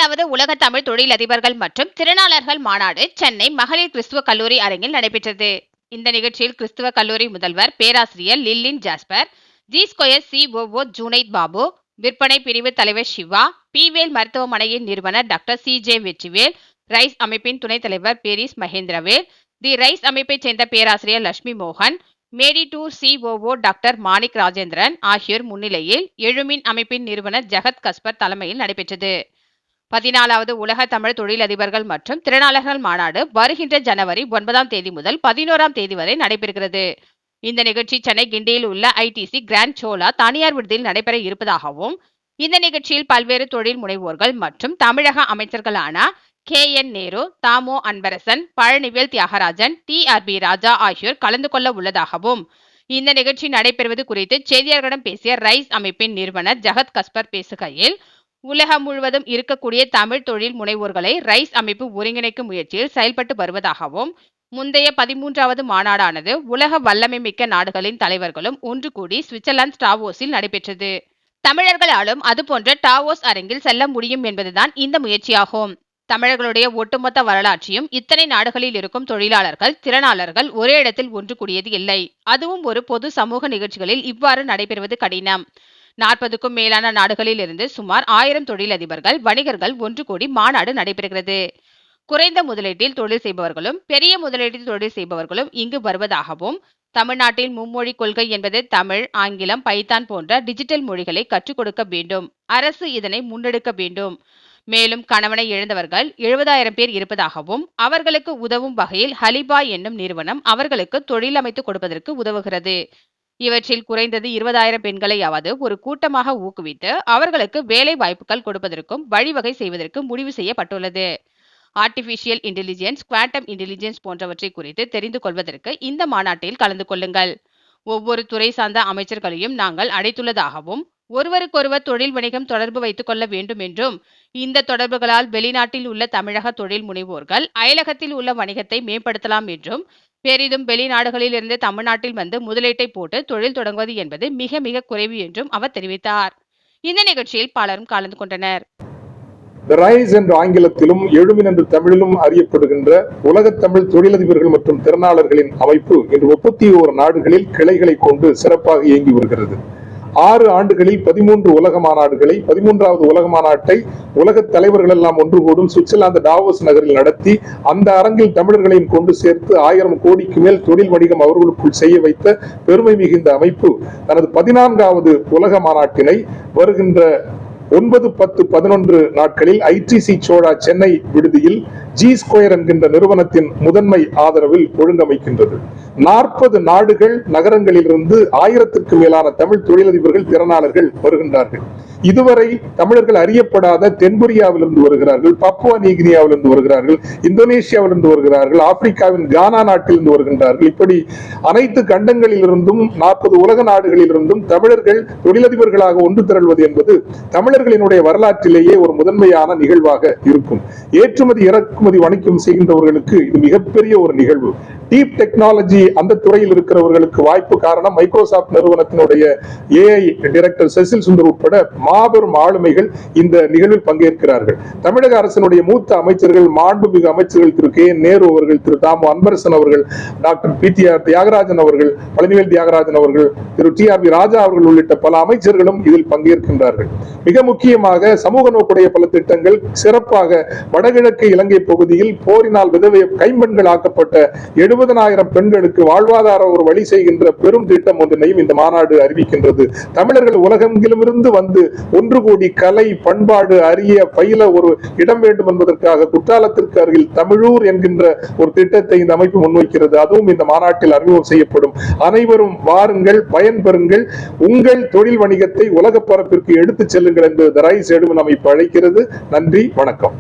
பதினாலாவது உலக தமிழ் தொழிலதிபர்கள் மற்றும் திறனாளர்கள் மாநாடு சென்னை மகளிர் கிறிஸ்துவ கல்லூரி அரங்கில் நடைபெற்றது. இந்த நிகழ்ச்சியில் கிறிஸ்துவ கல்லூரி முதல்வர் பேராசிரியர் Lillin Jasper, G square COO Junaid Babu, விற்பனை பிரிவு தலைவர் சிவா, பிவேல் மருத்துவமனையின் நிறுவனர் டாக்டர் CJ வெற்றிவேல், ரைஸ் அமைப்பின் துணைத் தலைவர் பேரிஸ் மகேந்திரவேல், தி ரைஸ் அமைப்பைச் சேர்ந்த பேராசிரியர் லட்சுமி மோகன், merry tour COO doctor Manik Rajendran ஆகியோர் முன்னிலையில் எழுமின் அமைப்பின் நிறுவனர் ஜகத் கஸ்பர் தலைமையில் நடைபெற்றது. 14வது உலக தமிழ் தொழிலதிபர்கள் மற்றும் திறனாளர்கள் மாநாடு வருகின்ற ஜனவரி 9ஆம் தேதி முதல் 11ஆம் தேதி வரை நடைபெறுகிறது. இந்த நிகழ்ச்சி சென்னை கிண்டியில் உள்ள ITC கிராண்ட் சோலா தனியார் விடுதியில் நடைபெற இருப்பதாகவும், இந்த நிகழ்ச்சியில் பல்வேறு தொழில் முனைவோர்கள் மற்றும் தமிழக அமைச்சர்களான KN நேரு, தாமோ அன்பரசன், பழனிவேல் தியாகராஜன், TRB ராஜா ஆகியோர் கலந்து கொள்ள உள்ளதாகவும், இந்த நிகழ்ச்சி நடைபெறுவது குறித்து செய்தியாளர்களிடம் பேசிய ரைஸ் அமைப்பின் நிறுவனர் ஜகத் கஸ்பர் பேசுகையில், உலகம் முழுவதும் இருக்கக்கூடிய தமிழ் தொழில் முனைவோர்களை ரைஸ் அமைப்பு ஒருங்கிணைக்கும் முயற்சியில் செயல்பட்டு வருவதாகவும், முந்தைய 13வது மாநாடானது உலக வல்லமை மிக்க நாடுகளின் தலைவர்களும் ஒன்று கூடி சுவிட்சர்லாந்து டாவோஸில் நடைபெற்றது. தமிழர்களாலும் அதுபோன்ற டாவோஸ் அரங்கில் செல்ல முடியும் என்பதுதான் இந்த முயற்சியாகும். தமிழர்களுடைய ஒட்டுமொத்த வரலாற்றையும் இத்தனை நாடுகளில் இருக்கும் தொழிலாளர்கள், திறனாளர்கள் ஒரே இடத்தில் ஒன்று கூடியது இல்லை. அதுவும் ஒரு பொது சமூக நிகழ்ச்சிகளில் இவ்வாறு நடைபெறுவது கடினம். 40க்கும் மேலான நாடுகளில் இருந்து சுமார் 1000 தொழிலதிபர்கள், வணிகர்கள் ஒன்று கூடி மாநாடு நடைபெறுகிறது. குறைந்த முதலீட்டில் தொழில் செய்பவர்களும் பெரிய முதலீட்டில் தொழில் செய்பவர்களும் இங்கு வருவதாகவும், தமிழ்நாட்டில் மும்மொழி கொள்கை என்பது தமிழ், ஆங்கிலம், பைத்தான் போன்ற டிஜிட்டல் மொழிகளை கற்றுக் கொடுக்க வேண்டும். அரசு இதனை முன்னெடுக்க வேண்டும். மேலும் கணவனை இழந்தவர்கள் 70,000 பேர் இருப்பதாகவும், அவர்களுக்கு உதவும் வகையில் ஹலிபா என்னும் நிறுவனம் அவர்களுக்கு தொழில் அமைத்து கொடுப்பதற்கு உதவுகிறது. இவற்றில் குறைந்தது 20,000 பெண்களையாவது ஒரு கூட்டமாக ஊக்குவித்து அவர்களுக்கு வேலை வாய்ப்புகள் கொடுப்பதற்கும் வழிவகை செய்வதற்கு முடிவு செய்யப்பட்டுள்ளது. ஆர்டிபிஷியல் இன்டெலிஜென்ஸ், குவாண்டம் இன்டெலிஜென்ஸ் போன்றவற்றை குறித்து தெரிந்து கொள்வதற்கு இந்த மாநாட்டில் கலந்து கொள்ளுங்கள். ஒவ்வொரு துறை சார்ந்த அமைச்சர்களையும் நாங்கள் அழைத்துள்ளதாகவும், ஒருவருக்கொருவர் தொழில் வணிகம் தொடர்பு வைத்துக் கொள்ள வேண்டும் என்றும், இந்த தொடர்புகளால் வெளிநாட்டில் உள்ள தமிழக தொழில் முனைவோர்கள் அயலகத்தில் உள்ள வணிகத்தை மேம்படுத்தலாம் என்றும், பெரிதும் வெளிநாடுகளில் இருந்து தமிழ்நாட்டில் வந்து முதலீட்டை போட்டு தொழில் தொடங்குவது என்பது மிக மிக குறைவு என்றும் அவர் தெரிவித்தார். இந்த நிகழ்ச்சியில் பலரும் கலந்து கொண்டனர். ரைஸ் என்ற ஆங்கிலத்திலும் எழுமின் என்று தமிழிலும் அறியப்படுகின்ற உலக தமிழ் தொழிலதிபர்கள் மற்றும் திறனாளர்களின் அமைப்பு இன்று 31 நாடுகளில் கிளைகளை கொண்டு சிறப்பாக இயங்கி வருகிறது. 6 ஆண்டுகளில் 13 உலக மாநாடுகளை, 13வது உலக மாநாட்டை உலக தலைவர்கள் எல்லாம் ஒன்று கூடும் சுவிட்சர்லாந்து டாவோஸ் நகரில் நடத்தி, அந்த அரங்கில் தமிழர்களையும் கொண்டு சேர்த்து 1000 கோடிக்கு மேல் தொழில் வணிகம் அவர்களுக்குள் செய்ய வைத்த பெருமை மிகுந்த அமைப்பு தனது 14வது உலக மாநாட்டினை வருகின்ற 9, 10, 11 நாட்களில் ITC சோழா சென்னை விடுதியில் ஜி ஸ்கொயர் என்கின்ற நிறுவனத்தின் முதன்மை ஆதரவில் ஒழுங்கமைக்கின்றது. 40 நாடுகள் நகரங்களிலிருந்து 1000க்கும் மேலான தமிழ் தொழிலதிபர்கள், திறனாளர்கள் வருகின்றார்கள். இதுவரை தமிழர்கள் அறியப்படாத தென்கொரியாவிலிருந்து வருகிறார்கள், பப்புவா நியூகினியாவிலிருந்து வருகிறார்கள், இந்தோனேஷியாவிலிருந்து வருகிறார்கள், ஆப்பிரிக்காவின் கானா நாட்டிலிருந்து வருகின்றார்கள். இப்படி அனைத்து கண்டங்களிலிருந்தும் 40 உலக நாடுகளிலிருந்தும் தமிழர்கள் தொழிலதிபர்களாக ஒன்று திரள்வது என்பது தமிழர்களினுடைய வரலாற்றிலேயே ஒரு முதன்மையான நிகழ்வாக இருக்கும். ஏற்றுமதி இறக்குமதி வணிகம் செய்கின்றவர்களுக்கு இது மிகப்பெரிய ஒரு நிகழ்வு. டீப் டெக்னாலஜி அந்த துறையில் இருக்கிறவர்களுக்கு வாய்ப்பு. காரணம், மைக்ரோசாப்ட் நிறுவனத்தினுடைய AI டைரக்டர் செசில் சுந்தர் உட்பட மாபெரும் ஆளுமைகள் இந்த நிகழ்வில் பங்கேற்கிறார்கள். தமிழக அரசினுடைய மூத்த அமைச்சர்கள், மாண்புமிகு அமைச்சர்கள் திரு KN நேரு அவர்கள், திரு தாமோ அன்பரசன் அவர்கள், டாக்டர் PTR தியாகராஜன் அவர்கள், பழனிவேல் தியாகராஜன் அவர்கள், திரு TRB ராஜா அவர்கள் உள்ளிட்ட பல அமைச்சர்களும் இதில் பங்கேற்கின்றார்கள். மிக முக்கியமாக சமூக நோக்குடைய பல திட்டங்கள் சிறப்பாக வடகிழக்கு இலங்கை பகுதியில் போரினால் விதவை கைம்பெண்கள் ஆக்கப்பட்ட 70,000 பெண்களுக்கு வாழ்வாதார ஒரு வழி செய்கின்ற பெரும் திட்டம் ஒன்றினையும் இந்த மாநாடு அறிவிக்கின்றது. தமிழர்கள் உலகெங்கிலுமிருந்து வந்து ஒன்று கூடி கலை, பண்பாடு அறிய பயில ஒரு இடம் வேண்டும் என்பதற்காக குற்றாலத்திற்கு அருகில் தமிழூர் என்கின்ற ஒரு திட்டத்தை இந்த அமைப்பு முன்வைக்கிறது. அதுவும் இந்த மாநாட்டில் அறிமுகம் செய்யப்படும். அனைவரும் வாருங்கள், பயன்பெறுங்கள், உங்கள் தொழில் வணிகத்தை உலக பரப்பிற்கு எடுத்துச் செல்லுங்கள் என்று ரைஸ் எழுமின் அமைப்பு அழைக்கிறது. நன்றி, வணக்கம்.